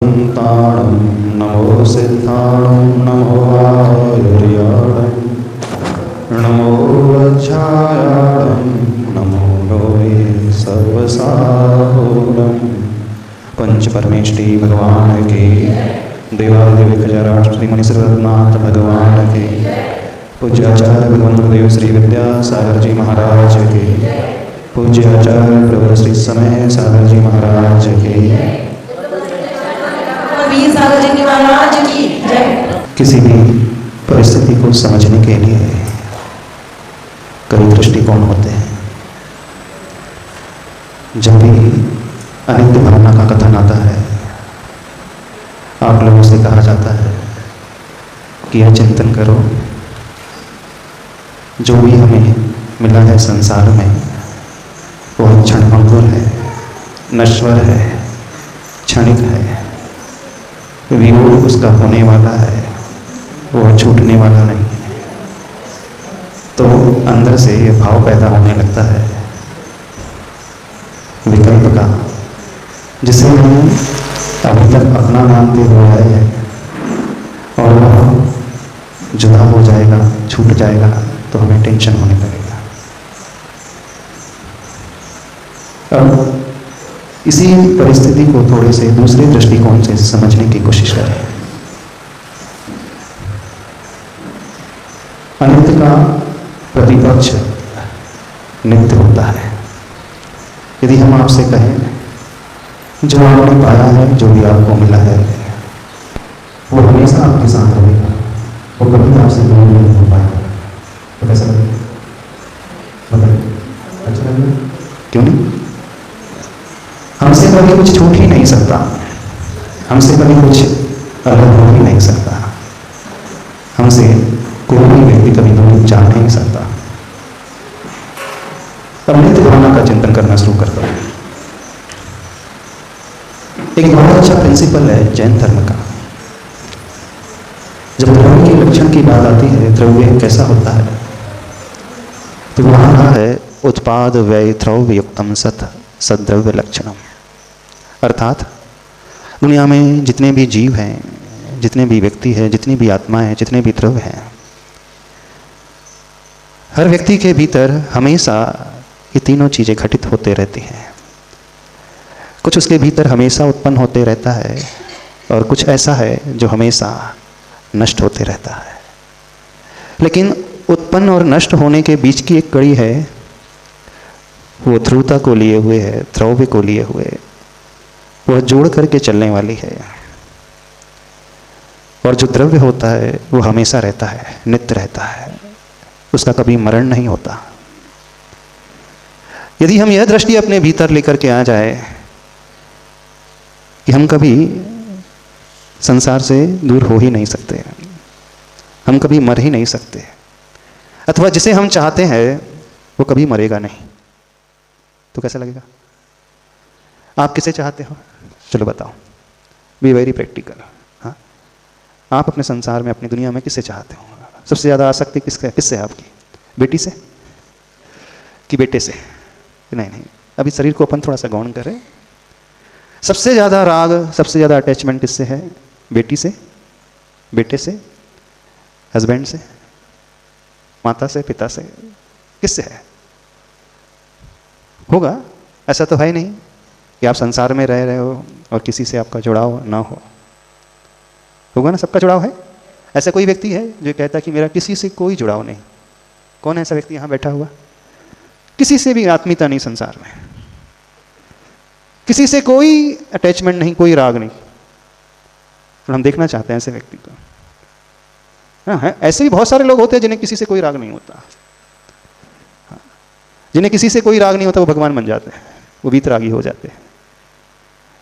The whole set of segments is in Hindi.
दन्ताणं नमो सिद्धाणं नमो आयुर्याणं नमो वज्रायाणं नमो लोये सर्वसाहूरं। पंच परमेष्टि भगवान के, देवादिविकजराष्ट्री मुनिसर्वनाथ भगवान के, पूज्य आचार्य भगवान गुरुदेव श्री विद्यासागर जी महाराज के, पूज्य आचार्य प्रवर श्री समय सागर जी महाराज के, सागर जी महाराज की जय। किसी भी परिस्थिति को समझने के लिए कई दृष्टिकोण होते हैं। जब भी अनित्य भावना का कथन आता है, आप लोगों से कहा जाता है कि यह चिंतन करो, जो भी हमें मिला है संसार में वह क्षणभंगुर है, नश्वर है, क्षणिक है, वियोग उसका होने वाला है, वह छूटने वाला नहीं है। तो अंदर से ये भाव पैदा होने लगता है विकल्प का, जिसे हम अभी तक अपना मानते हुए आए हैं, और वह जुदा हो जाएगा, छूट जाएगा तो हमें टेंशन होने लगेगा। अब इसी परिस्थिति को थोड़े से दूसरे दृष्टिकोण से समझने की कोशिश करें। अनित्य का प्रतिपक्ष नित्य होता है। यदि हम आपसे कहें जो आपने पाया है, जो भी आपको मिला है, वो हमेशा आपके साथ रहेगा, वो कभी आपसे दूर नहीं हो पाएगा, तो कैसा लगेगा? बताइए, अच्छा लगेगा? क्यों नहीं? हमसे कभी कुछ छूट ही नहीं सकता, हमसे कभी कुछ अलग हो ही नहीं सकता, हमसे कोई भी व्यक्ति कभी दूर जा नहीं सकता। अब नित्य भावना का चिंतन करना शुरू करता हूं। एक बहुत अच्छा प्रिंसिपल है जैन धर्म का। जब द्रव्य के लक्षण की बात आती है, द्रव्य कैसा होता है, तो वहां कहा है उत्पाद व्यय द्रव्य युक्तम सत सद्रव्य लक्षणम। अर्थात दुनिया में जितने भी जीव हैं, जितने भी व्यक्ति हैं, जितनी भी आत्मा है, जितने भी द्रव्य हैं, हर व्यक्ति के भीतर हमेशा ये तीनों चीजें घटित होते रहती हैं। कुछ उसके भीतर हमेशा उत्पन्न होते रहता है, और कुछ ऐसा है जो हमेशा नष्ट होते रहता है। लेकिन उत्पन्न और नष्ट होने के बीच की एक कड़ी है, वो ध्रुवता को लिए हुए है, द्रव्य को लिए हुए, वह जोड़ करके चलने वाली है। और जो द्रव्य होता है वो हमेशा रहता है, नित्य रहता है, उसका कभी मरण नहीं होता। यदि हम यह दृष्टि अपने भीतर लेकर के आ जाए कि हम कभी संसार से दूर हो ही नहीं सकते, हम कभी मर ही नहीं सकते, अथवा जिसे हम चाहते हैं वो कभी मरेगा नहीं, तो कैसा लगेगा? आप किसे चाहते हो? चलो बताओ, बी वेरी प्रैक्टिकल। हाँ, आप अपने संसार में, अपनी दुनिया में किसे चाहते हो? सबसे ज़्यादा आसक्ति किससे है आपकी? बेटी से कि बेटे से? नहीं, अभी शरीर को अपन थोड़ा सा गौण करें। सबसे ज़्यादा राग, सबसे ज़्यादा अटैचमेंट किससे है? बेटी से, बेटे से, हस्बैंड से, माता से, पिता से, किससे है? होगा, ऐसा तो है ही नहीं कि आप संसार में रह रहे हो और किसी से आपका जुड़ाव ना हो। होगा ना, सबका जुड़ाव है। ऐसा कोई व्यक्ति है जो कहता है कि मेरा किसी से कोई जुड़ाव नहीं? कौन है ऐसा व्यक्ति यहाँ बैठा हुआ? किसी से भी आत्मीयता नहीं संसार में, किसी से कोई अटैचमेंट नहीं, कोई राग नहीं। और हम देखना चाहते हैं ऐसे व्यक्ति को। हाँ, ऐसे भी बहुत सारे लोग होते हैं जिन्हें किसी से कोई राग नहीं होता। हाँ, जिन्हें किसी से कोई राग नहीं होता वो भगवान बन जाते हैं, वो वीतरागी हो जाते हैं,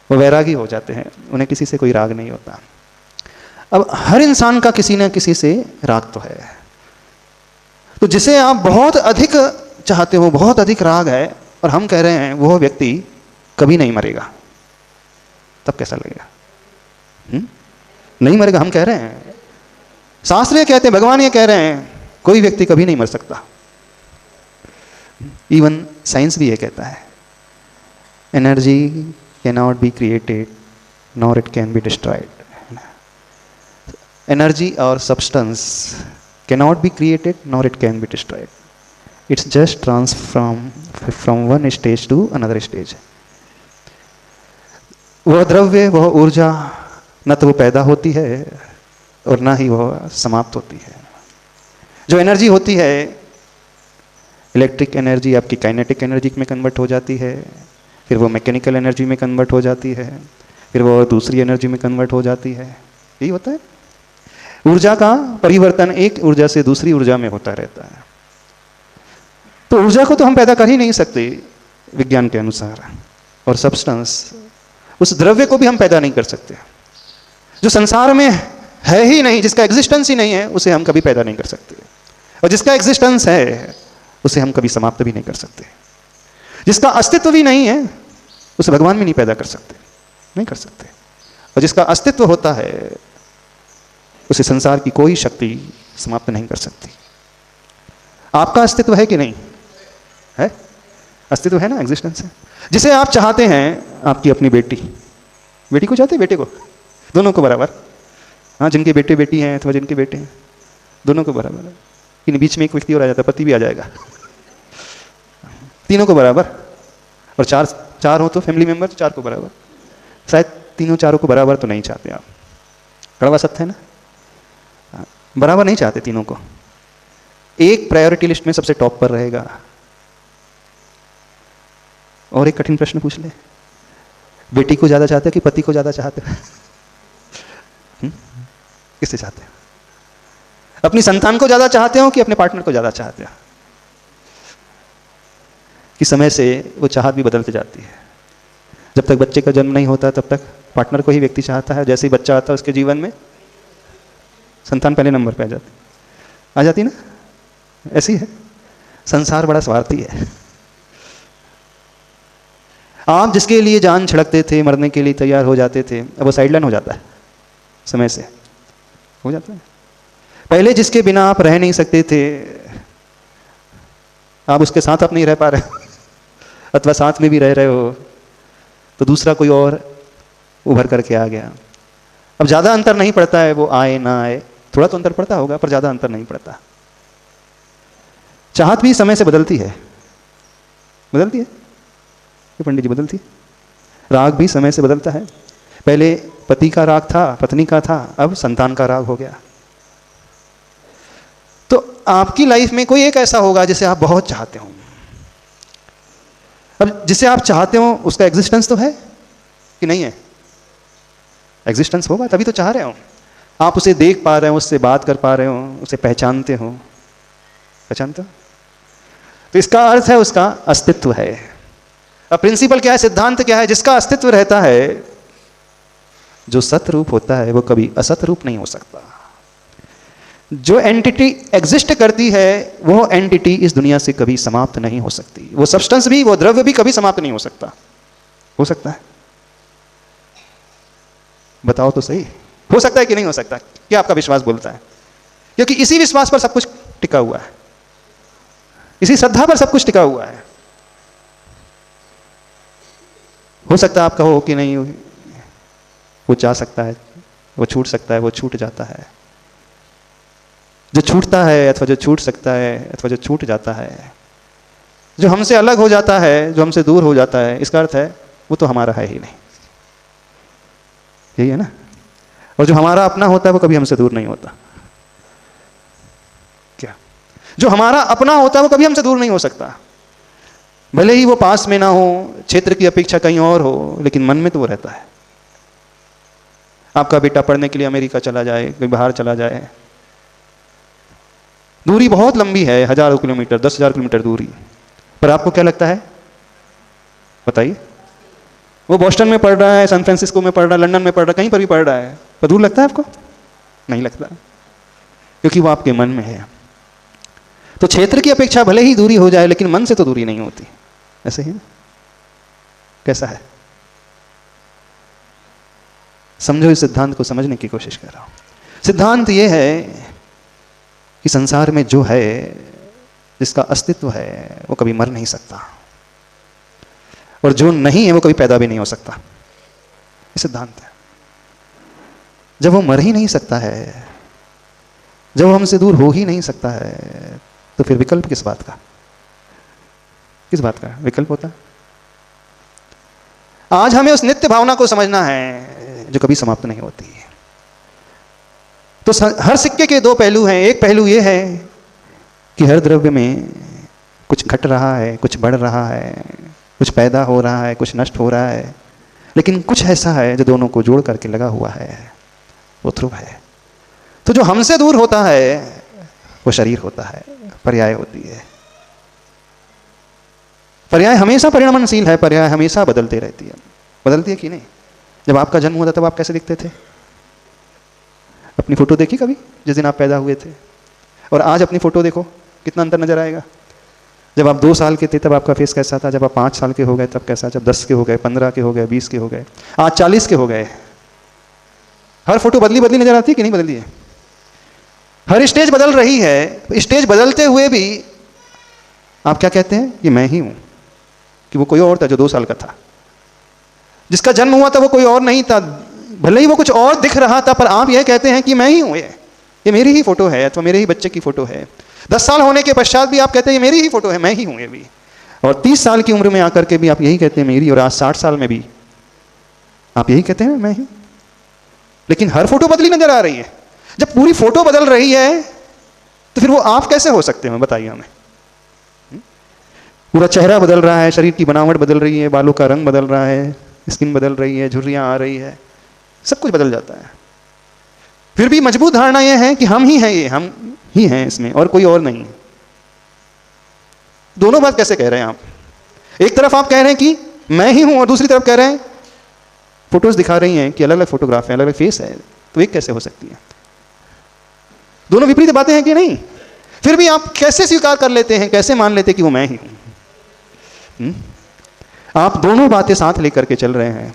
वो वैरागी हो जाते हैं, उन्हें किसी से कोई राग नहीं होता। अब हर इंसान का किसी न किसी से राग तो है। तो जिसे आप बहुत अधिक चाहते हो, बहुत अधिक राग है, और हम कह रहे हैं वो व्यक्ति कभी नहीं मरेगा, तब कैसा लगेगा? नहीं मरेगा, हम कह रहे हैं। शास्त्र ये कहते हैं, भगवान ये कह रहे हैं, कोई व्यक्ति कभी नहीं मर सकता। इवन साइंस भी ये कहता है, energy can not be created nor it can be destroyed. Energy or substance cannot be created nor it can be destroyed. It's just transform from one stage to another stage. वह द्रव्य, वह ऊर्जा न तो वो पैदा होती है और ना ही वह समाप्त होती है। जो एनर्जी होती है, इलेक्ट्रिक एनर्जी आपकी काइनेटिक एनर्जी में कन्वर्ट हो जाती है, फिर वो मैकेनिकल एनर्जी में कन्वर्ट हो जाती है, फिर वो दूसरी एनर्जी में कन्वर्ट हो जाती है। यही होता है। ऊर्जा का परिवर्तन एक ऊर्जा से दूसरी ऊर्जा में होता रहता है। तो ऊर्जा को तो हम पैदा कर ही नहीं सकते विज्ञान के अनुसार, और सब्सटेंस, उस द्रव्य को भी हम पैदा नहीं कर सकते। जो संसार में है ही नहीं, जिसका एग्जिस्टेंस ही नहीं है, उसे हम कभी पैदा नहीं कर सकते, और जिसका एग्जिस्टेंस है उसे हम कभी समाप्त भी नहीं कर सकते। जिसका अस्तित्व भी नहीं है उसे भगवान भी नहीं पैदा कर सकते, नहीं कर सकते, और जिसका अस्तित्व होता है उसे संसार की कोई शक्ति समाप्त नहीं कर सकती। आपका अस्तित्व है कि नहीं है? अस्तित्व है ना, एग्जिस्टेंस है। जिसे आप चाहते हैं, आपकी अपनी बेटी, बेटी को चाहते हैं, बेटे को, दोनों को बराबर। हाँ, जिनके बेटे बेटी हैं अथवा जिनके बेटे हैं, दोनों को बराबर। इन बीच में एक व्यक्ति और आ जाता है, पति भी आ जाएगा, तीनों को बराबर। और चार हो तो फैमिली मेंबर, चार को बराबर। शायद तीनों चारों को बराबर तो नहीं चाहते आप, कड़वा सत्य है ना, बराबर नहीं चाहते तीनों को। एक प्रायोरिटी लिस्ट में सबसे टॉप पर रहेगा। और एक कठिन प्रश्न पूछ ले, बेटी को ज्यादा चाहते हो कि पति को ज्यादा चाहते हो? किससे चाहते हो? अपनी संतान को ज्यादा चाहते हो कि अपने पार्टनर को ज्यादा चाहते हो? कि समय से वो चाहत भी बदलती जाती है। जब तक बच्चे का जन्म नहीं होता तब तक पार्टनर को ही व्यक्ति चाहता है, जैसे ही बच्चा आता है उसके जीवन में संतान पहले नंबर पे आ जाती ना। ऐसी है, संसार बड़ा स्वार्थी है। आप जिसके लिए जान छिड़कते थे, मरने के लिए तैयार हो जाते थे, अब वो साइडलाइन हो जाता है, समय से हो जाता है। पहले जिसके बिना आप रह नहीं सकते थे, आप उसके साथ आप नहीं रह पा रहे हो, अथवा साथ में भी रह रहे हो तो दूसरा कोई और उभर करके आ गया। अब ज़्यादा अंतर नहीं पड़ता है, वो आए ना आए, थोड़ा तो अंतर पड़ता होगा पर ज़्यादा अंतर नहीं पड़ता। चाहत भी समय से बदलती है, बदलती है ये पंडित जी, बदलती है। राग भी समय से बदलता है। पहले पति का राग था, पत्नी का था, अब संतान का राग हो गया। तो आपकी लाइफ में कोई एक ऐसा होगा जिसे आप बहुत चाहते हो। अब जिसे आप चाहते हो उसका एग्जिस्टेंस तो है कि नहीं है? एग्जिस्टेंस होगा तभी तो चाह रहे हो। आप उसे देख पा रहे हो, उससे बात कर पा रहे हो, उसे पहचानते हो, पहचानते हो, तो इसका अर्थ है उसका अस्तित्व है। अब प्रिंसिपल क्या है, सिद्धांत क्या है? जिसका अस्तित्व रहता है, जो सत रूप होता है वो कभी असत रूप नहीं हो सकता। जो एंटिटी एग्जिस्ट करती है वो एंटिटी इस दुनिया से कभी समाप्त नहीं हो सकती। वो सब्सटेंस भी, वो द्रव्य भी कभी समाप्त नहीं हो सकता। हो सकता है? बताओ तो सही, हो सकता है कि नहीं हो सकता? क्या आपका विश्वास बोलता है? क्योंकि इसी विश्वास पर सब कुछ टिका हुआ है, इसी श्रद्धा पर सब कुछ टिका हुआ है। हो सकता है आपका हो कि नहीं, वो चाह सकता है, वो छूट सकता है, वो छूट जाता है। जो छूटता है अथवा जो छूट सकता है अथवा जो छूट जाता है, जो हमसे अलग हो जाता है, जो हमसे दूर हो जाता है, इसका अर्थ है वो तो हमारा है ही नहीं। यही है ना। और जो हमारा अपना होता है वो कभी हमसे दूर नहीं होता। क्या? जो हमारा अपना होता है वो कभी हमसे दूर नहीं हो सकता। भले ही वो पास में ना हो, क्षेत्र की अपेक्षा कहीं और हो, लेकिन मन में तो वो रहता है। आपका बेटा पढ़ने के लिए अमेरिका चला जाए, कहीं बाहर चला जाए, दूरी बहुत लंबी है, हजारों किलोमीटर, 10,000 किलोमीटर दूरी, पर आपको क्या लगता है? बताइए। वो बोस्टन में पढ़ रहा है, सैन फ्रांसिस्को में पढ़ रहा है, लंदन में पढ़ रहा है, कहीं पर भी पढ़ रहा है, पर दूर लगता है आपको? नहीं लगता, क्योंकि वो आपके मन में है। तो क्षेत्र की अपेक्षा भले ही दूरी हो जाए, लेकिन मन से तो दूरी नहीं होती। ऐसे ही ना? कैसा है? समझो, इस सिद्धांत को समझने की कोशिश कर रहा हूं। सिद्धांत ये है कि संसार में जो है, जिसका अस्तित्व है, वो कभी मर नहीं सकता, और जो नहीं है वो कभी पैदा भी नहीं हो सकता। ये सिद्धांत है। जब वो मर ही नहीं सकता है, जब वो हमसे दूर हो ही नहीं सकता है, तो फिर विकल्प किस बात का? किस बात का विकल्प होता है? आज हमें उस नित्य भावना को समझना है जो कभी समाप्त नहीं होती है। तो हर सिक्के के दो पहलू हैं। एक पहलू ये है कि हर द्रव्य में कुछ घट रहा है, कुछ बढ़ रहा है, कुछ पैदा हो रहा है, कुछ नष्ट हो रहा है, लेकिन कुछ ऐसा है जो दोनों को जोड़ करके लगा हुआ है, वो ध्रुव है। तो जो हमसे दूर होता है वो शरीर होता है, पर्याय होती है। पर्याय हमेशा परिणमनशील है, पर्याय हमेशा बदलती रहती है। बदलती है कि नहीं? जब आपका जन्म हुआ था तब आप कैसे दिखते थे? अपनी फोटो देखी कभी जिस दिन आप पैदा हुए थे? और आज अपनी फोटो देखो, कितना अंतर नजर आएगा। जब आप 2 साल के थे तब आपका फेस कैसा था, जब आप 5 साल के हो गए तब कैसा, जब 10 के हो गए, 15 के हो गए, 20 के हो गए, आज 40 के हो गए। हर फोटो बदली बदली नजर आती है कि नहीं बदली है? हर स्टेज बदल रही है। स्टेज बदलते हुए भी आप क्या कहते हैं? कि मैं ही हूं, कि वो कोई और था जो 2 साल का था। जिसका जन्म हुआ था वो कोई और नहीं था, भले ही वो कुछ और दिख रहा था, पर आप यह कहते हैं कि मैं ही हूं, ये मेरी ही फोटो है, अथवा मेरे ही बच्चे की फोटो है। 10 साल होने के पश्चात भी आप कहते हैं ये मेरी ही फोटो है, मैं ही हूं ये भी। और 30 साल की उम्र में आकर के भी आप यही कहते हैं मेरी, और आज 60 साल में भी आप यही कहते हैं मैं ही। लेकिन हर फोटो बदली नजर आ रही है। जब पूरी फोटो बदल रही है तो फिर वो आप कैसे हो सकते हैं? बताइए हमें। पूरा चेहरा बदल रहा है, शरीर की बनावट बदल रही है, बालों का रंग बदल रहा है, स्किन बदल रही है, झुर्रियां आ रही है, सब कुछ बदल जाता है। फिर भी मजबूत धारणा यह है कि हम ही हैं, ये हम ही हैं इसमें, और कोई और नहीं। दोनों बात कैसे कह रहे हैं आप? एक तरफ आप कह रहे हैं कि मैं ही हूं, और दूसरी तरफ कह रहे हैं फोटोज दिखा रही हैं कि अलग अलग फोटोग्राफ है, अलग अलग फेस है, तो एक कैसे हो सकती है? दोनों विपरीत बातें हैं कि नहीं? फिर भी आप कैसे स्वीकार कर लेते हैं, कैसे मान लेते हैं कि वो मैं ही हूं? आप दोनों बातें साथ लेकर के चल रहे हैं।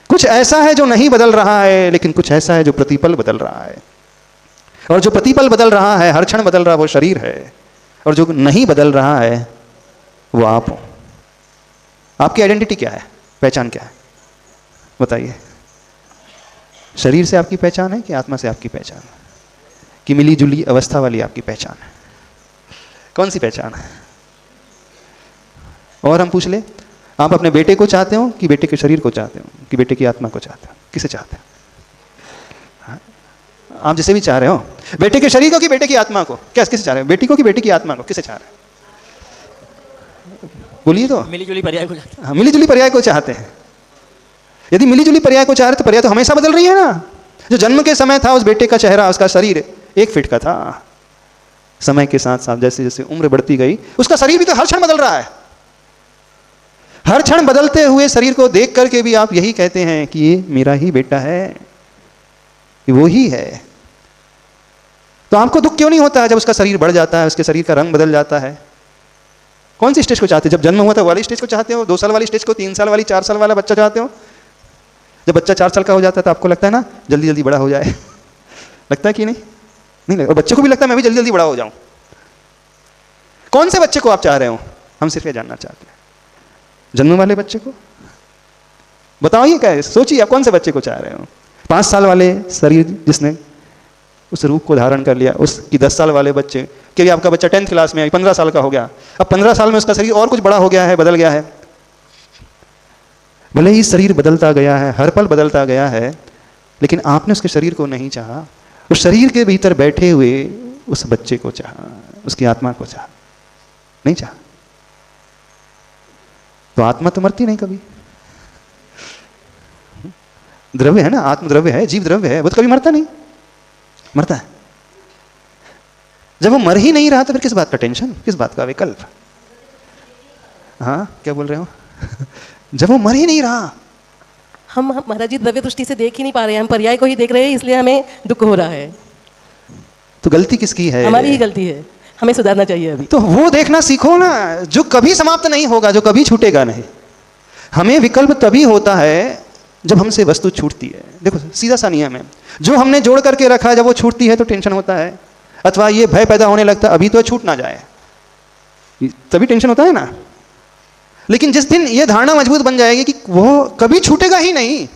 कुछ ऐसा है जो नहीं बदल रहा है, लेकिन कुछ ऐसा है जो प्रतिपल बदल रहा है। और जो प्रतिपल बदल रहा है, हर क्षण बदल रहा है, वो शरीर है। और जो नहीं बदल रहा है वो आप हो। आपकी आइडेंटिटी क्या है? पहचान क्या है? बताइए। शरीर से आपकी पहचान है कि आत्मा से आपकी पहचान है? कि मिली जुली अवस्था वाली आपकी पहचान है? कौन सी पहचान है? और हम पूछ ले, आप अपने बेटे को चाहते हो कि बेटे के शरीर को चाहते हो, कि बेटे की आत्मा को चाहते हो? किसे चाहते हो? आप जिसे भी चाह रहे हो, बेटे के शरीर को कि बेटे की आत्मा को? क्या किसे चाह रहे हो? बेटी को कि बेटे की आत्मा को? किसे चाह रहे हो? बोलिए तो। मिलीजुली पर्याय को चाहते हैं। हाँ, मिलीजुली पर्याय को चाहते हैं। यदि मिलीजुली पर्याय को चाह रहे तो पर्याय तो हमेशा बदल रही है ना। जो जन्म के समय था उस बेटे का चेहरा, उसका शरीर 1 फीट का था। समय के साथ साथ जैसे जैसे उम्र बढ़ती गई उसका शरीर भी तो हर क्षण बदल रहा है। हर क्षण बदलते हुए शरीर को देख करके भी आप यही कहते हैं कि ये मेरा ही बेटा है, ये वो ही है। तो आपको दुख क्यों नहीं होता है जब उसका शरीर बढ़ जाता है, उसके शरीर का रंग बदल जाता है? कौन सी स्टेज को चाहते हो? जब जन्म हुआ था वाली स्टेज को चाहते हो? 2 साल वाली स्टेज को? 3 साल वाली, 4 साल वाला बच्चा चाहते हो? जब बच्चा 4 साल का हो जाता है तो आपको लगता है ना जल्दी जल्दी बड़ा हो जाए। लगता है कि नहीं? नहीं लगता। और बच्चे को भी लगता है मैं भी जल्दी जल्दी बड़ा हो जाऊं। कौन से बच्चे को आप चाह रहे हो? हम सिर्फ ये जानना चाहते हैं। जन्म वाले बच्चे को? बताइए, क्या है? सोचिए आप कौन से बच्चे को चाह रहे हो? 5 साल वाले शरीर जिसने उस रूप को धारण कर लिया, उसकी 10 साल वाले बच्चे के? आपका बच्चा 10th क्लास में 15 साल का हो गया, अब 15 साल में उसका शरीर और कुछ बड़ा हो गया है, बदल गया है। भले ही शरीर बदलता गया है, हर पल बदलता गया है, लेकिन आपने उसके शरीर को नहीं चाहा। उस शरीर के भीतर बैठे हुए उस बच्चे को चाहा, उसकी आत्मा को चाहा, नहीं चाहा। तो आत्मा तो मरती नहीं कभी। द्रव्य है ना, आत्म द्रव्य है, जीव द्रव्य है, वो तो कभी मरता नहीं। मरता है। जब वो मर ही नहीं रहा तो फिर किस बात का टेंशन, किस बात का विकल्प? हाँ, क्या बोल रहे हो? जब वो मर ही नहीं रहा। हम महाराज जी द्रव्य दृष्टि से देख ही नहीं पा रहे हैं, हम पर्याय को ही देख रहे हैं, इसलिए हमें दुख हो रहा है। तो गलती किसकी है? हमारी ही गलती है, हमें सुधारना चाहिए अभी। तो वो देखना सीखो ना जो कभी समाप्त नहीं होगा, जो कभी छूटेगा नहीं। हमें विकल्प तभी होता है जब हमसे वस्तु छूटती है। देखो सीधा सा नियम है, जो हमने जोड़ करके रखा है जब वो छूटती है तो टेंशन होता है, अथवा ये भय पैदा होने लगता है अभी तो छूट ना जाए, तभी टेंशन होता है ना। लेकिन जिस दिन ये धारणा मजबूत बन जाएगी कि वो कभी छूटेगा ही नहीं,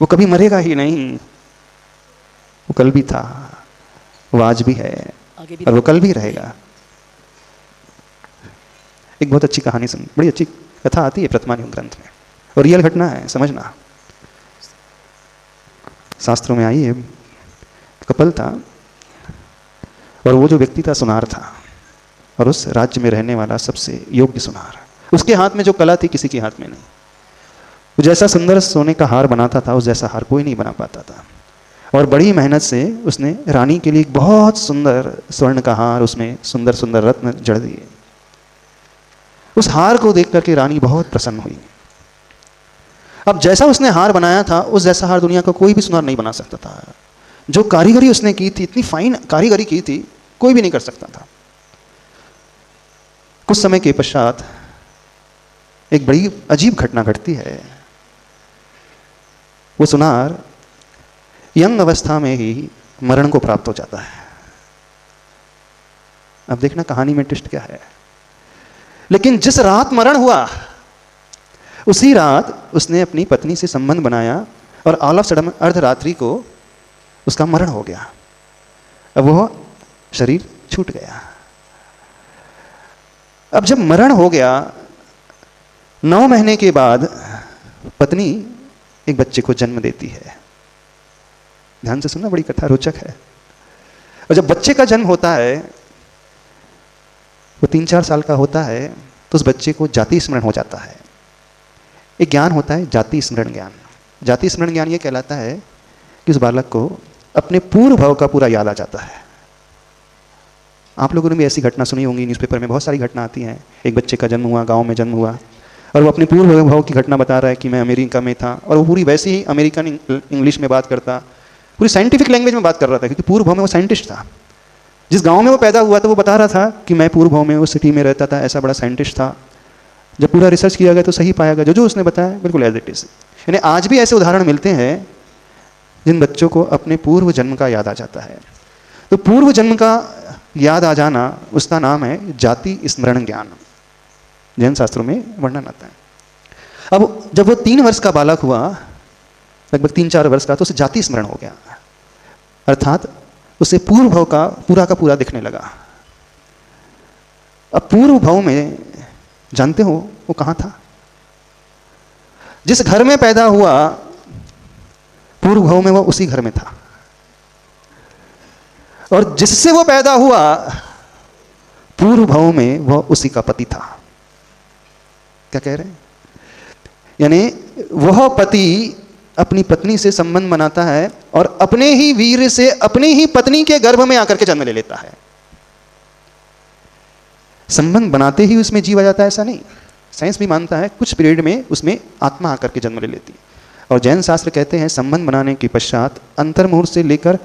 वो कभी मरेगा ही नहीं, वो कल भी था, वो आज भी है, आगे भी और वो कल भी रहेगा। एक बहुत अच्छी कहानी सुन, बड़ी अच्छी कथा आती है प्रतिमानियों ग्रंथ में, और रियल घटना है, समझना। शास्त्रों में आई है, कपल था, और वो जो व्यक्ति था सुनार था, और उस राज्य में रहने वाला सबसे योग्य सुनार। उसके हाथ में जो कला थी किसी के हाथ में नहीं। वो जैसा सुंदर सोने का हार बनाता था, उस जैसा हार कोई नहीं बना पाता था। और बड़ी मेहनत से उसने रानी के लिए एक बहुत सुंदर स्वर्ण का हार, उसमें सुंदर सुंदर रत्न जड़ दिए। उस हार को देख करके रानी बहुत प्रसन्न हुई। अब जैसा उसने हार बनाया था, उस जैसा हार दुनिया का कोई भी सुनार नहीं बना सकता था। जो कारीगरी उसने की थी, इतनी फाइन कारीगरी की थी, कोई भी नहीं कर सकता था। कुछ समय के पश्चात एक बड़ी अजीब घटना घटती है। वो सुनार यंग अवस्था में ही मरण को प्राप्त हो जाता है। अब देखना कहानी में ट्विस्ट क्या है। लेकिन जिस रात मरण हुआ, उसी रात उसने अपनी पत्नी से संबंध बनाया, और ऑल ऑफ सडन अर्धरात्रि को उसका मरण हो गया। अब वह शरीर छूट गया। अब जब मरण हो गया, 9 महीने के बाद पत्नी एक बच्चे को जन्म देती है। ध्यान से सुनना, बड़ी कथा रोचक है। और जब बच्चे का जन्म होता है, वो 3-4 साल का होता है, तो उस बच्चे को जाति स्मरण हो जाता है। एक ज्ञान होता है जाति स्मरण ज्ञान। जाति स्मरण ज्ञान ये कहलाता है कि उस बालक को अपने पूर्व भव का पूरा याद आ जाता है। आप लोगों ने भी ऐसी घटना सुनी होंगी, न्यूज़पेपर में बहुत सारी घटना आती हैं। एक बच्चे का जन्म हुआ, गांव में जन्म हुआ, और वो अपने पूर्व भव की घटना बता रहा है कि मैं अमेरिका में था, और वो पूरी वैसे ही अमेरिकन इंग्लिश में बात करता, पूरी साइंटिफिक लैंग्वेज में बात कर रहा था, क्योंकि पूर्व भव में वो साइंटिस्ट था। जिस गांव में वो पैदा हुआ था, वो बता रहा था कि मैं पूर्व भव में उस सिटी में रहता था, ऐसा बड़ा साइंटिस्ट था। जब पूरा रिसर्च किया गया तो सही पाया गया, जो जो उसने बताया बिल्कुल एज इट इज। यानी आज भी ऐसे उदाहरण मिलते हैं जिन बच्चों को अपने पूर्व जन्म का याद आ जाता है। तो पूर्व जन्म का याद आ जाना, उसका नाम है जाति स्मरण ज्ञान। जैन शास्त्रों में वर्णन आता है। अब जब वो 3 वर्ष का बालक हुआ, लगभग 3-4 वर्ष का, तो उसे जाति स्मरण हो गया, अर्थात उसे पूर्व भव का पूरा दिखने लगा। अब पूर्व भव में जानते हो वो कहां था? जिस घर में पैदा हुआ, पूर्व भव में वो उसी घर में था, और जिससे वो पैदा हुआ, पूर्व भव में वह उसी का पति था। क्या कह रहे हैं? यानी वह पति अपनी पत्नी से संबंध बनाता है, और अपने ही वीर से अपनी ही पत्नी के गर्भ में आकर के जन्म ले लेता है। संबंध बनाते ही उसमें जीव आ जाता है, ऐसा नहीं। साइंस भी मानता है कुछ पीरियड में उसमें आत्मा आकर के जन्म ले लेती है। और जैन शास्त्र कहते हैं संबंध बनाने के पश्चात अंतर्मुहूर्त से लेकर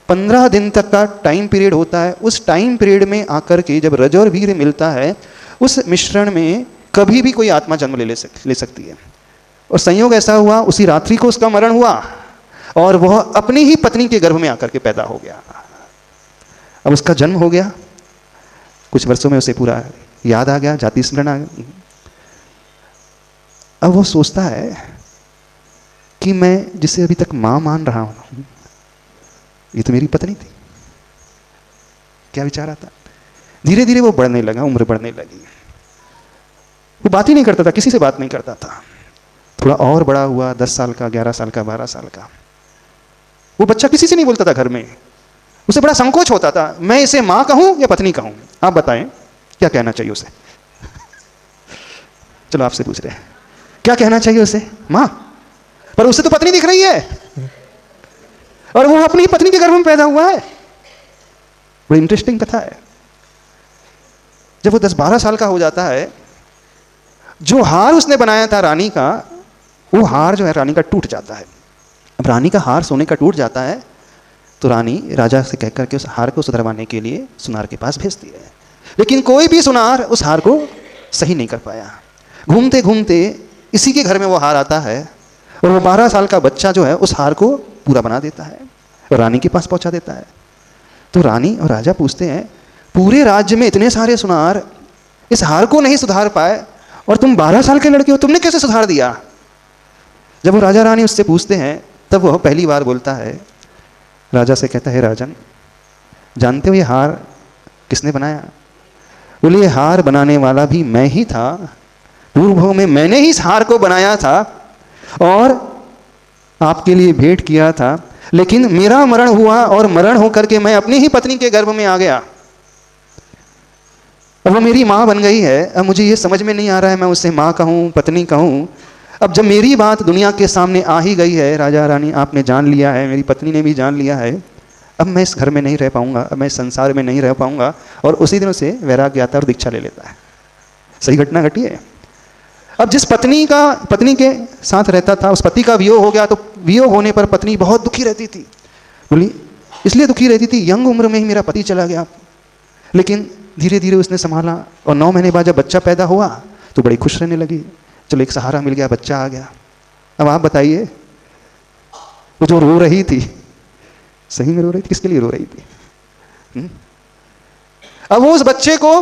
15 दिन तक का टाइम पीरियड होता है। उस टाइम पीरियड में आकर के जब रज और वीर्य मिलता है, उस मिश्रण में कभी भी कोई आत्मा जन्म ले सकती है। और संयोग ऐसा हुआ, उसी रात्रि को उसका मरण हुआ, और वह अपनी ही पत्नी के गर्भ में आकर के पैदा हो गया। अब उसका जन्म हो गया, कुछ वर्षों में उसे पूरा याद आ गया, जाति स्मरण आ गया। अब वो सोचता है कि मैं जिसे अभी तक मां मान रहा हूं, ये तो मेरी पत्नी थी। क्या विचार आता? धीरे धीरे वो बढ़ने लगा, उम्र बढ़ने लगी। वो बात ही नहीं करता था, किसी से बात नहीं करता था। थोड़ा और बड़ा हुआ, 10 साल का, 11 साल का, 12 साल का। वो बच्चा किसी से नहीं बोलता था घर में, उसे बड़ा संकोच होता था, मैं इसे मां कहूं या पत्नी कहूं? आप बताएं क्या कहना चाहिए उसे? चलो आपसे पूछ रहे हैं, क्या कहना चाहिए उसे? मां। पर उसे तो पत्नी दिख रही है, और वो अपनी पत्नी के गर्भ में पैदा हुआ है। बड़ी इंटरेस्टिंग कथा है। जब वो 10-12 साल का हो जाता है, जो हार उसने बनाया था रानी का, वो हार जो है रानी का टूट जाता है। अब रानी का हार सोने का टूट जाता है, तो रानी राजा से कहकर के उस हार को सुधरवाने के लिए सुनार के पास भेजती है। लेकिन कोई भी सुनार उस हार को सही नहीं कर पाया। घूमते घूमते इसी के घर में वो हार आता है, और वो 12 साल का बच्चा जो है उस हार को पूरा बना देता है और रानी के पास पहुंचा देता है। तो रानी और राजा पूछते हैं, पूरे राज्य में इतने सारे सुनार इस हार को नहीं सुधार पाए, और तुम 12 साल के लड़के हो, तुमने कैसे सुधार दिया? जब वो राजा रानी उससे पूछते हैं, तब वह पहली बार बोलता है राजा से कहता है, राजन जानते हो ये हार किसने बनाया? बोले, ये हार बनाने वाला भी मैं ही था, पूर्व में मैंने ही इस हार को बनाया था और आपके लिए भेंट किया था, लेकिन मेरा मरण हुआ और मरण होकर के मैं अपनी ही पत्नी के गर्भ में आ गया। अब वो मेरी माँ बन गई है। अब मुझे ये समझ में नहीं आ रहा है मैं उससे माँ कहूँ पत्नी कहूँ। अब जब मेरी बात दुनिया के सामने आ ही गई है, राजा रानी आपने जान लिया है, मेरी पत्नी ने भी जान लिया है, अब मैं इस घर में नहीं रह पाऊंगा, अब मैं इस संसार में नहीं रह पाऊंगा। और उसी दिन से वैराग्य आता है और दीक्षा ले लेता है। सही घटना घटी है। अब जिस पत्नी के साथ रहता था, उस पति का वियोग हो गया, तो वियोग होने पर पत्नी बहुत दुखी रहती थी। बोली, इसलिए दुखी रहती थी, यंग उम्र में ही मेरा पति चला गया। लेकिन धीरे धीरे उसने संभाला और 9 महीने बाद जब बच्चा पैदा हुआ तो बड़ी खुश रहने लगी। चलो एक सहारा मिल गया, बच्चा आ गया। अब आप बताइए, वो जो रो रही थी, सही में रो रही थी, किसके लिए रो रही थी? अब वो उस बच्चे को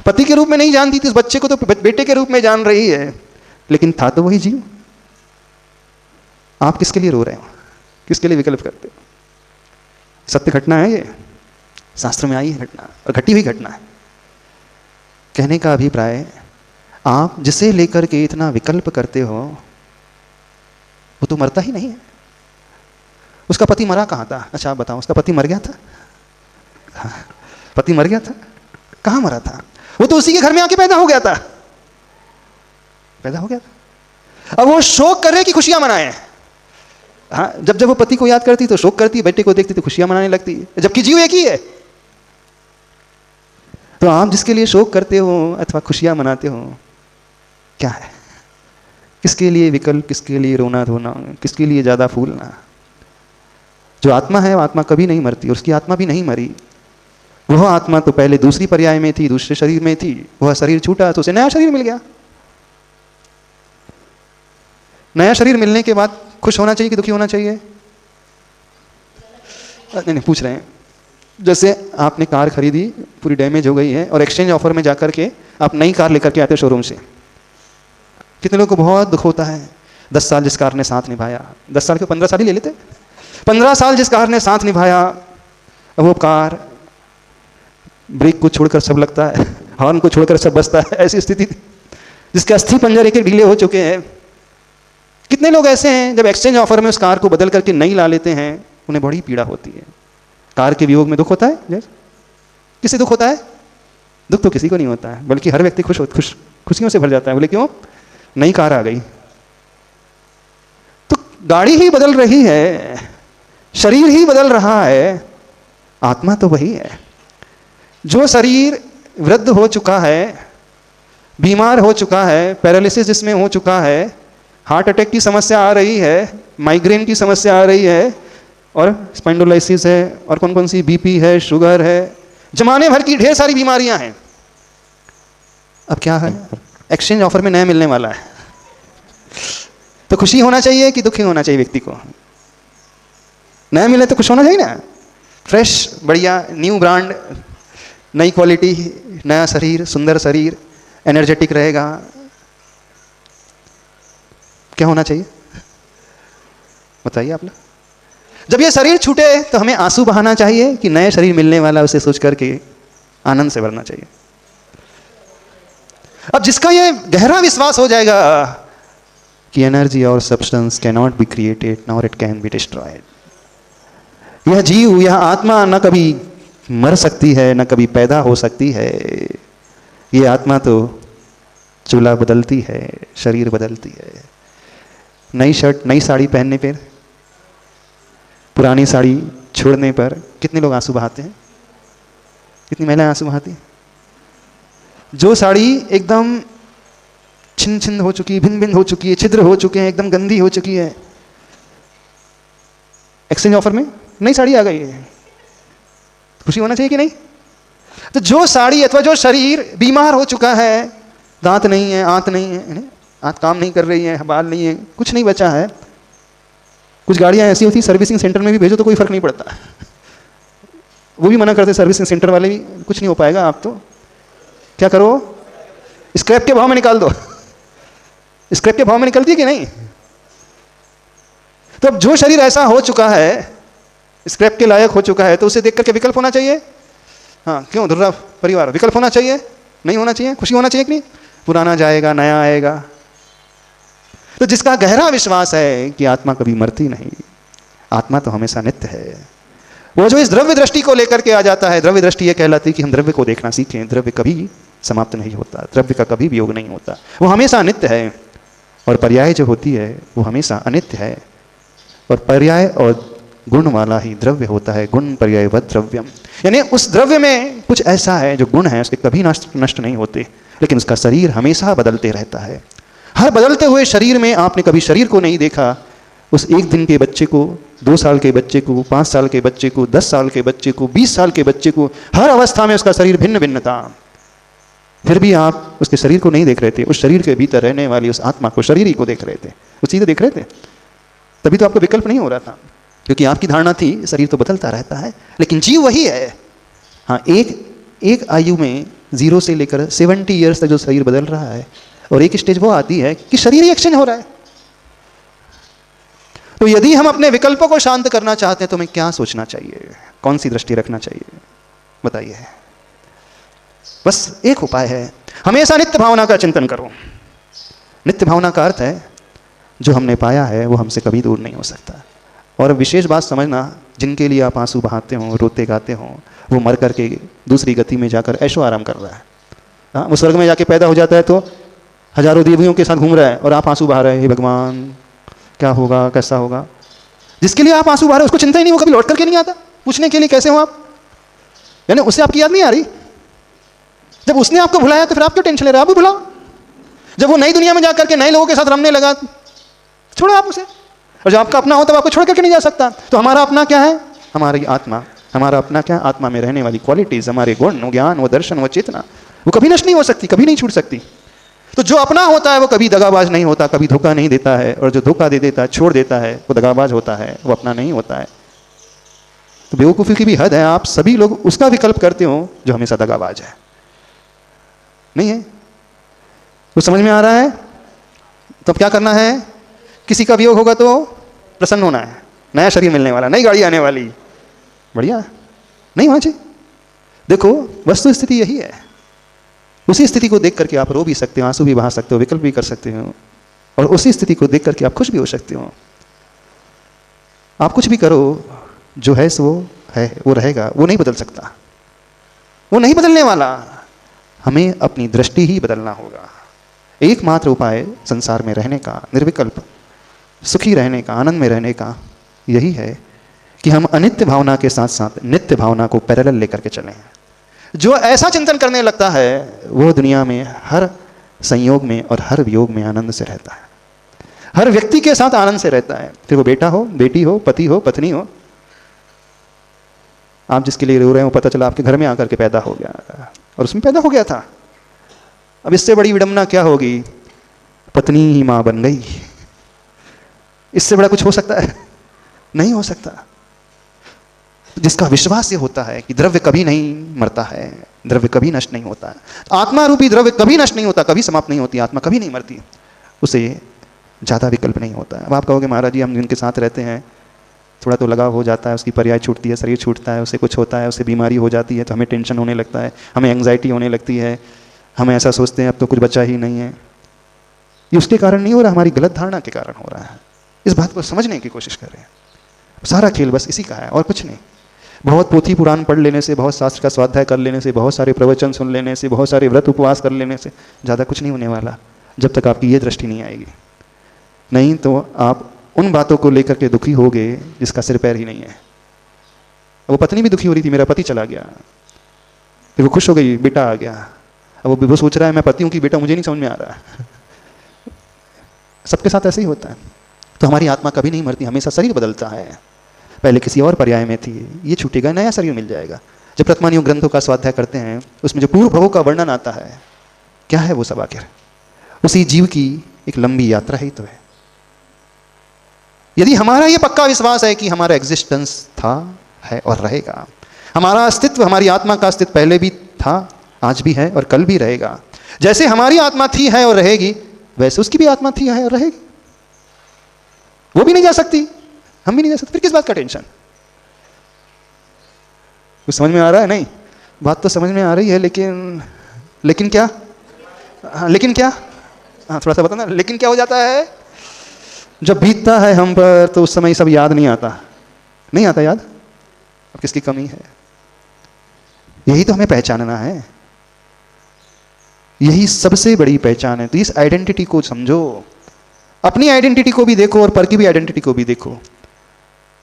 पति के रूप में नहीं जानती थी, उस बच्चे को तो बेटे के रूप में जान रही है, लेकिन था तो वही जीव। आप किसके लिए रो रहे हो? किसके लिए विकल्प करते हो? सत्य घटना है ये, शास्त्र में आई है घटना और घटी हुई घटना है। कहने का अभिप्राय, आप जिसे लेकर के इतना विकल्प करते हो वो तो मरता ही नहीं है। उसका पति मरा कहाँ था? अच्छा आप बताओ, उसका पति मर गया था? हाँ, पति मर गया था? कहाँ मरा था? वो तो उसी के घर में आके पैदा हो गया था। पैदा हो गया था। अब वो शोक कर रहे कि खुशियां मनाए। हाँ, जब जब वो पति को याद करती तो शोक करती, बेटे को देखती तो खुशियां मनाने लगती, जबकि जीव एक ही है। तो आप जिसके लिए शोक करते हो अथवा खुशियां मनाते हो, क्या है? किसके लिए विकल्प, किसके लिए रोना धोना, किसके लिए ज्यादा फूलना? जो आत्मा है वो आत्मा कभी नहीं मरती, और उसकी आत्मा भी नहीं मरी। वह आत्मा तो पहले दूसरी पर्याय में थी, दूसरे शरीर में थी, वह शरीर छूटा तो उसे नया शरीर मिल गया। नया शरीर मिलने के बाद खुश होना चाहिए कि दुखी होना चाहिए? नहीं पूछ रहे हैं। जैसे आपने कार खरीदी, पूरी डैमेज हो गई है, और एक्सचेंज ऑफर में जाकर के आप नई कार लेकर के आते शोरूम से, कितने लोगों को बहुत दुख होता है। 10 साल जिस कार ने साथ निभाया, 10 साल के 15 साल ही ले लेते, 15 साल जिस कार ने साथ निभाया, वो कार ब्रेक को छोड़कर सब लगता है, हॉर्न को छोड़कर सब बजता है, ऐसी स्थिति थी। जिसके अस्थि पंजर एक एक ढीले हो चुके हैं। कितने लोग ऐसे हैं जब एक्सचेंज ऑफर में उस कार को बदल करके नई ला लेते हैं, उन्हें बड़ी पीड़ा होती है। कार के वियोग में दुख होता है? किसे दुख होता है? दुख तो किसी को नहीं होता है, बल्कि हर व्यक्ति खुशियों से भर जाता है। बोले क्यों? नई कार आ गई। तो गाड़ी ही बदल रही है, शरीर ही बदल रहा है, आत्मा तो वही है। जो शरीर वृद्ध हो चुका है, बीमार हो चुका है, पैरालिसिस जिसमें हो चुका है, हार्ट अटैक की समस्या आ रही है, माइग्रेन की समस्या आ रही है, और स्पाइंडोलाइसिस है, और कौन कौन सी बीपी है, शुगर है, जमाने भर की ढेर सारी बीमारियां हैं। अब क्या है? एक्सचेंज ऑफर में नया मिलने वाला है। तो खुशी होना चाहिए कि दुखी होना चाहिए? व्यक्ति को नया मिले तो खुश होना चाहिए ना। फ्रेश, बढ़िया, न्यू ब्रांड, नई क्वालिटी, नया शरीर, सुंदर शरीर, एनर्जेटिक रहेगा। क्या होना चाहिए बताइए आप लोग? जब ये शरीर छूटे तो हमें आंसू बहाना चाहिए कि नए शरीर मिलने वाला, उसे सोच करके आनंद से भरना चाहिए। अब जिसका ये गहरा विश्वास हो जाएगा कि एनर्जी और substance can not be created nor it can be destroyed, यह जीव, यह आत्मा न कभी मर सकती है, न कभी पैदा हो सकती है। ये आत्मा तो चूल्हा बदलती है, शरीर बदलती है। नई शर्ट, नई साड़ी पहनने पर, पुरानी साड़ी छोड़ने पर कितने लोग आंसू बहाते हैं? कितनी महिलाएं आंसू बहाती हैं? जो साड़ी एकदम छिन्न छिन्न हो चुकी, भिन्न भिन्न हो चुकी है, छिद्र हो चुके हैं, एकदम गंदी हो चुकी है, एक्सचेंज ऑफर में नई साड़ी आ गई है, खुशी होना चाहिए कि नहीं? तो जो साड़ी अथवा जो शरीर बीमार हो चुका है, दांत नहीं है, आंत नहीं है, आंत काम नहीं कर रही है, बाल नहीं है, कुछ नहीं बचा है। कुछ गाड़ियां ऐसी होती, सर्विसिंग सेंटर में भी भेजो तो कोई फर्क नहीं पड़ता, वो भी मना करते सर्विसिंग सेंटर वाले भी, कुछ नहीं हो पाएगा, आप तो क्या करो, स्क्रैप के भाव में निकाल दो। स्क्रैप के भाव में निकलती है कि नहीं? तो अब जो शरीर ऐसा हो चुका है स्क्रैप के लायक हो चुका है, तो उसे देख करके विकल्प होना चाहिए? हाँ, क्यों ध्रुव परिवार, विकल्प होना चाहिए? नहीं होना चाहिए? खुशी होना चाहिए कि नहीं? पुराना जाएगा, नया आएगा। तो जिसका गहरा विश्वास है कि आत्मा कभी मरती नहीं, आत्मा तो हमेशा नित्य है, वो जो इस द्रव्य दृष्टि को लेकर के आ जाता है, द्रव्य दृष्टि ये कहलाती है कि हम द्रव्य को देखना सीखें। द्रव्य कभी समाप्त नहीं होता, द्रव्य का कभी वियोग नहीं होता, वो हमेशा नित्य है। और पर्याय जो होती है वो हमेशा अनित्य है। और पर्याय और गुण वाला ही द्रव्य होता है, गुण पर्यायवत् द्रव्यम। यानी उस द्रव्य में कुछ ऐसा है जो गुण है, उसके कभी नष्ट नहीं होते, लेकिन उसका शरीर हमेशा बदलते रहता है। हर बदलते हुए शरीर में आपने कभी शरीर को नहीं देखा, उस एक दिन के बच्चे को, 2 साल के बच्चे को, 5 साल के बच्चे को, 10 साल के बच्चे को, 20 साल के बच्चे को, हर अवस्था में उसका शरीर भिन्न भिन्न था। फिर भी आप उसके शरीर को नहीं देख रहे थे, उस शरीर के भीतर रहने वाली उस आत्मा को, शरीर ही को देख रहे थे, उसी को देख रहे थे। तभी तो आपको विकल्प नहीं हो रहा था, क्योंकि आपकी धारणा थी शरीर तो बदलता रहता है, लेकिन जीव वही है। हाँ, एक आयु में 0 से लेकर 70 ईयर्स तक जो शरीर बदल रहा है, और एक स्टेज वो आती है कि शरीर ही एक्सचेंज हो रहा है। तो यदि हम अपने विकल्पों को शांत करना चाहते हैं तो हमें क्या सोचना चाहिए, कौन सी दृष्टि रखना चाहिए, बताइए। बस एक उपाय है, हमेशा नित्य भावना का चिंतन करो। नित्य भावना का अर्थ है जो हमने पाया है वो हमसे कभी दूर नहीं हो सकता। और विशेष बात समझना, जिनके लिए आप आंसू बहाते हो, रोते गाते हो, वो मर करके दूसरी गति में जाकर ऐशो आराम कर रहा है। हाँ, वो स्वर्ग में जाके पैदा हो जाता है तो हजारों देवियों के साथ घूम रहा है और आप आंसू बहा रहे हैं, हे भगवान क्या होगा, कैसा होगा। जिसके लिए आप आंसू बहा रहे हैं उसको चिंता ही नहीं, वो कभी लौट करके नहीं आता पूछने के लिए कैसे हो आप। यानी उससे आपकी याद नहीं आ रही। जब उसने आपको भुलाया तो फिर आप क्यों टेंशन ले रहे हो, आप भी भुलाओ। जब वो नई दुनिया में जाकर के नए लोगों के साथ रमने लगा, छोड़ो आप उसे। और जब आपका अपना हो तब आपको छोड़ करके नहीं जा सकता। तो हमारा अपना क्या है? हमारी आत्मा। हमारा अपना क्या? आत्मा में रहने वाली क्वालिटीज, हमारे गुण, वो ज्ञान, वो दर्शन, वो चेतना, वो कभी नष्ट नहीं हो सकती, कभी नहीं छूट सकती। तो जो अपना होता है वो कभी दगाबाज नहीं होता, कभी धोखा नहीं देता है, और जो धोखा दे देता है, छोड़ देता है, वो दगाबाज होता है, वो अपना नहीं होता है। तो बेवकूफ़ी की भी हद है, आप सभी लोग उसका विकल्प करते हो जो हमेशा दगाबाज है। नहीं है? तो समझ में आ रहा है? तो अब क्या करना है? किसी का वियोग होगा तो प्रसन्न होना है, नया शरीर मिलने वाला, नई गाड़ी आने वाली, बढ़िया नहीं होना चाहिए। देखो वस्तु स्थिति यही है। उसी स्थिति को देख करके आप रो भी सकते हो, आंसू भी बहा सकते हो, विकल्प भी कर सकते हो, और उसी स्थिति को देख करके आप खुश भी हो सकते हो। आप कुछ भी करो, जो है सो है, वो रहेगा, वो नहीं बदल सकता, वो नहीं बदलने वाला। हमें अपनी दृष्टि ही बदलना होगा। एकमात्र उपाय संसार में रहने का, निर्विकल्प सुखी रहने का, आनंद में रहने का यही है कि हम अनित्य भावना के साथ साथ नित्य भावना को पैरेलल लेकर के चलें। जो ऐसा चिंतन करने लगता है वो दुनिया में हर संयोग में और हर वियोग में आनंद से रहता है, हर व्यक्ति के साथ आनंद से रहता है। फिर वो बेटा हो, बेटी हो, पति हो, पत्नी हो। आप जिसके लिए रो रहे हो पता चला आपके घर में आकर के पैदा हो गया और उसमें पैदा हो गया था। अब इससे बड़ी विडंबना क्या होगी? पत्नी ही मां बन गई। इससे बड़ा कुछ हो सकता है? नहीं हो सकता। जिसका विश्वास ये होता है कि द्रव्य कभी नहीं मरता है, द्रव्य कभी नष्ट नहीं होता है, आत्मा रूपी द्रव्य कभी नष्ट नहीं होता, कभी समाप्त नहीं होती, आत्मा कभी नहीं मरती, उसे ज़्यादा विकल्प नहीं होता है। अब आप कहोगे महाराज जी हम जिनके साथ रहते हैं थोड़ा तो लगाव हो जाता है, उसकी पर्याय छूटती है, शरीर छूटता है, उसे कुछ होता है, उसे बीमारी हो जाती है तो हमें टेंशन होने लगता है, हमें एंग्जाइटी होने लगती है, हम ऐसा सोचते हैं अब तो कुछ बचा ही नहीं है। ये उसके कारण नहीं हो रहा, हमारी गलत धारणा के कारण हो रहा है। इस बात को समझने की कोशिश कर रहे हैं। सारा खेल बस इसी का है और कुछ नहीं। बहुत पोथी पुराण पढ़ लेने से, बहुत शास्त्र का स्वाध्याय कर लेने से, बहुत सारे प्रवचन सुन लेने से, बहुत सारे व्रत उपवास कर लेने से ज़्यादा कुछ नहीं होने वाला, जब तक आपकी ये दृष्टि नहीं आएगी। नहीं तो आप उन बातों को लेकर के दुखी होगे जिसका सिर पैर ही नहीं है। वो पत्नी भी दुखी हो रही थी, मेरा पति चला गया, फिर वो खुश हो गई, बेटा आ गया। अब वो सोच रहा है मैं पति हूँ कि बेटा, मुझे नहीं समझ में आ रहा है। सबके साथ ऐसे ही होता है। तो हमारी आत्मा कभी नहीं मरती, हमेशा शरीर बदलता है। पहले किसी और पर्याय में थी, ये छूटेगा, नया शरीर मिल जाएगा। जब प्रतमानियों ग्रंथों का स्वाध्याय करते हैं उसमें जो पूर्व भवों का वर्णन आता है, क्या है वो सब? आखिर उसी जीव की एक लंबी यात्रा ही तो है। यदि हमारा ये पक्का विश्वास है कि हमारा एग्जिस्टेंस था, है और रहेगा, हमारा अस्तित्व, हमारी आत्मा का अस्तित्व पहले भी था, आज भी है और कल भी रहेगा। जैसे हमारी आत्मा थी, है और रहेगी, वैसे उसकी भी आत्मा थी, है और रहेगी। वो भी नहीं जा सकती, हम भी नहीं जा सकते, फिर किस बात का टेंशन? कुछ समझ में आ रहा है? नहीं, बात तो समझ में आ रही है, लेकिन क्या? हाँ, लेकिन क्या? हाँ, थोड़ा सा बताना, लेकिन क्या हो जाता है? जब बीतता है हम पर तो उस समय सब याद नहीं आता। नहीं आता याद? अब किसकी कमी है? यही तो हमें पहचानना है, यही सबसे बड़ी पहचान है। तो इस आइडेंटिटी को समझो, अपनी आइडेंटिटी को भी देखो और पर की भी आइडेंटिटी को भी देखो।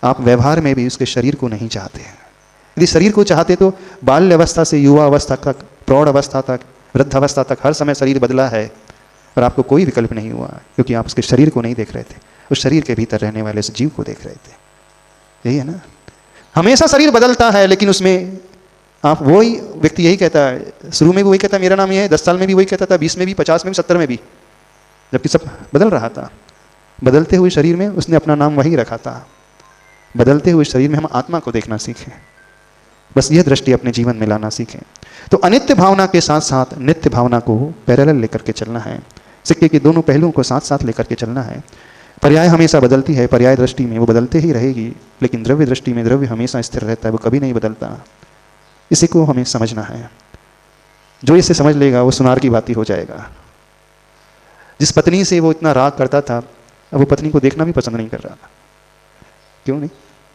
आप व्यवहार में भी उसके शरीर को नहीं चाहते हैं। यदि शरीर को चाहते तो बाल्य अवस्था से युवा अवस्था तक, प्रौढ़ अवस्था तक, वृद्ध अवस्था तक हर समय शरीर बदला है और आपको कोई विकल्प नहीं हुआ, क्योंकि आप उसके शरीर को नहीं देख रहे थे, उस शरीर के भीतर रहने वाले उस जीव को देख रहे थे। यही है ना, हमेशा शरीर बदलता है, लेकिन उसमें आप वही व्यक्ति यही कहता है, शुरू में भी वही कहता है मेरा नाम ये है, 10 साल में भी वही कहता था, 20 में भी, 50 में भी, 70 में भी, जबकि सब बदल रहा था। बदलते हुए शरीर में उसने अपना नाम वही रखा था। बदलते हुए शरीर में हम आत्मा को देखना सीखें, बस यह दृष्टि अपने जीवन में लाना सीखें। तो अनित्य भावना के साथ साथ नित्य भावना को पैरेलल लेकर के चलना है, सिक्के के दोनों पहलुओं को साथ साथ लेकर के चलना है। पर्याय हमेशा बदलती है, पर्याय दृष्टि में वो बदलते ही रहेगी, लेकिन द्रव्य दृष्टि में द्रव्य हमेशा स्थिर रहता है, वो कभी नहीं बदलता। इसी को हमें समझना है। जो इसे समझ लेगा वो सुनार की बाती हो जाएगा। जिस पत्नी से वो इतना राग करता था, अब वो पत्नी को देखना भी पसंद नहीं कर रहा था। क्यों नहीं?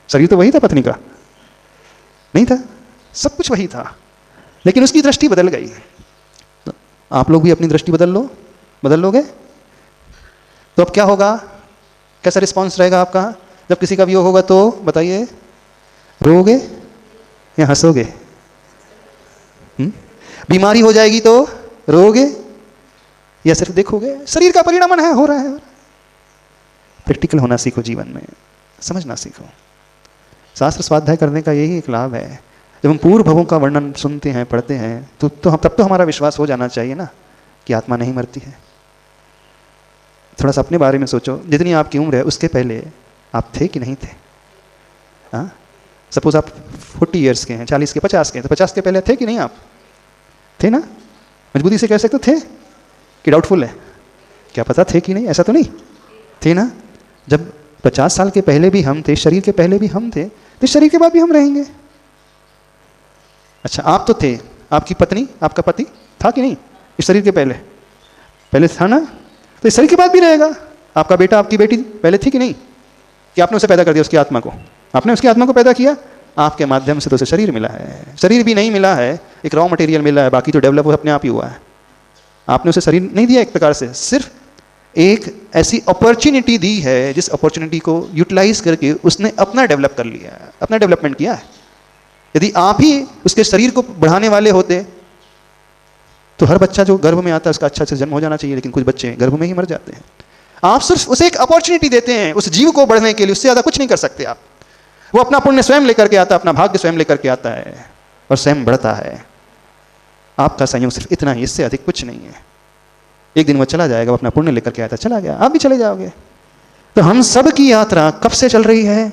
शरीर तो वही था पत्नी का, नहीं था? सब कुछ वही था, लेकिन उसकी दृष्टि बदल गई। तो आप लोग भी अपनी दृष्टि बदल लोगे तो अब क्या होगा? कैसा रिस्पॉन्स रहेगा आपका जब किसी का वियोग होगा? तो बताइए, रोओगे या हंसोगे? बीमारी हो जाएगी तो रोओगे या सिर्फ देखोगे? शरीर का परिणाम है, हो रहा है। प्रैक्टिकल होना सीखो, जीवन में समझना सीखो। शास्त्र स्वाध्याय करने का यही एक लाभ है। जब हम पूर्व भवों का वर्णन सुनते हैं, पढ़ते हैं, तो तब तो हमारा विश्वास हो जाना चाहिए ना कि आत्मा नहीं मरती है। थोड़ा सा अपने बारे में सोचो, जितनी आपकी उम्र है उसके पहले आप थे कि नहीं थे? हाँ, सपोज आप 40 ईयर्स के हैं, 40 के, 50 के, तो 50 के पहले थे कि नहीं? आप थे ना? मजबूती से कह सकते थे कि डाउटफुल है? क्या पता थे कि नहीं? ऐसा तो नहीं थे ना? जब 50 साल के पहले भी हम थे, शरीर के पहले भी हम थे, तो शरीर के बाद भी हम रहेंगे। अच्छा, आप तो थे, आपकी पत्नी, आपका पति था कि नहीं इस शरीर के पहले था ना? तो इस शरीर के बाद भी रहेगा। आपका बेटा, आपकी बेटी पहले थी कि नहीं? कि आपने उसे पैदा कर दिया, उसकी आत्मा को? आपने उसकी आत्मा को पैदा किया, आपके माध्यम से तो उसे शरीर मिला है। शरीर भी नहीं मिला है, एक रॉ मटेरियल मिला है, बाकी तो डेवलप वो अपने आप ही हुआ है। आपने उसे शरीर नहीं दिया, एक प्रकार से सिर्फ एक ऐसी अपॉर्चुनिटी दी है, जिस अपॉर्चुनिटी को यूटिलाइज करके उसने अपना डेवलप कर लिया है, अपना डेवलपमेंट किया है। यदि आप ही उसके शरीर को बढ़ाने वाले होते तो हर बच्चा जो गर्भ में आता है उसका अच्छा से जन्म हो जाना चाहिए, लेकिन कुछ बच्चे गर्भ में ही मर जाते हैं। आप सिर्फ उसे एक अपॉर्चुनिटी देते हैं उस जीव को बढ़ने के लिए, उससे ज़्यादा कुछ नहीं कर सकते आप। वो अपना पुण्य स्वयं लेकर के आता है, अपना भाग्य स्वयं लेकर के आता है और स्वयं बढ़ता है। आपका संयोग सिर्फ इतना ही, इससे अधिक कुछ नहीं है। एक दिन वो चला जाएगा, वो अपना पुण्य लेकर के आया था, चला गया, आप भी चले जाओगे। तो हम सब की यात्रा कब से चल रही है?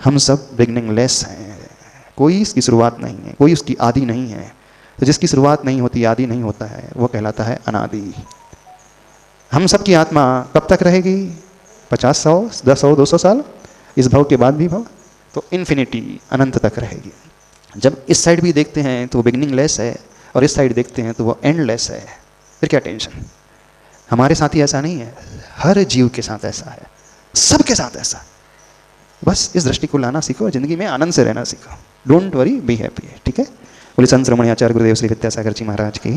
हम सब बिगनिंगलेस हैं, कोई इसकी शुरुआत नहीं है, कोई उसकी आदि नहीं है। तो जिसकी शुरुआत नहीं होती, आदि नहीं होता है, वो कहलाता है अनादि। हम सब की आत्मा कब तक रहेगी? 50, 100, 10, 100, 200 साल, इस भव के बाद भी भव, तो इन्फिनिटी, अनंत तक रहेगी। जब इस साइड भी देखते हैं तो वो बिगनिंगलेस है, और इस साइड देखते हैं तो वो एंडलेस है। फिर क्या टेंशन? हमारे साथ ही ऐसा नहीं है, हर जीव के साथ ऐसा है, सबके साथ ऐसा। बस इस दृष्टि को लाना सीखो और जिंदगी में आनंद से रहना सीखो। Don't worry, be happy. ठीक है? बोले संत रमणीय आचार्य गुरुदेव श्री विद्यासागर जी महाराज की